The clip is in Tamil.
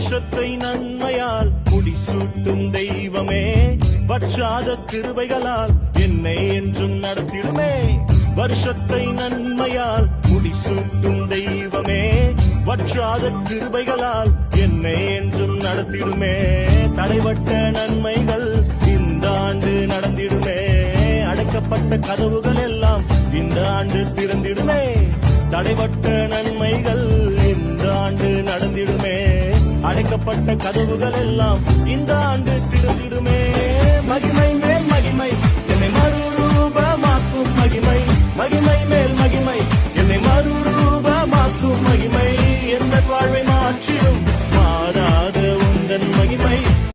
வருஷத்தை நன்மையால் முடிசூட்டும் தெய்வமே, வற்றாத கிருபைகளால் என்னை என்றும் நடத்திடுமே. வருஷத்தை நன்மையால் முடிசூட்டும் தெய்வமே, வற்றாத கிருபைகளால் என்னை என்றும் நடத்திடுமே. தடைபட்ட நன்மைகள் இந்த ஆண்டு நடந்திடுமே, அடைக்கப்பட்ட கதவுகள் எல்லாம் இந்த ஆண்டு திறந்திடுமே. தடைபட்ட நன்மைகள் இந்த ஆண்டு நடந்திடுமே, அடைக்கப்பட்ட கதவுகள் எல்லாம் இந்த ஆண்டு திறந்திடுமே. மகிமை மேல் மகிமை என்னை மறுரூபமாக்கும் மகிமை, மகிமை மேல் மகிமை என்னை மறுரூபமாக்கும் மகிமை, எந்த வாழ்வை மாற்றி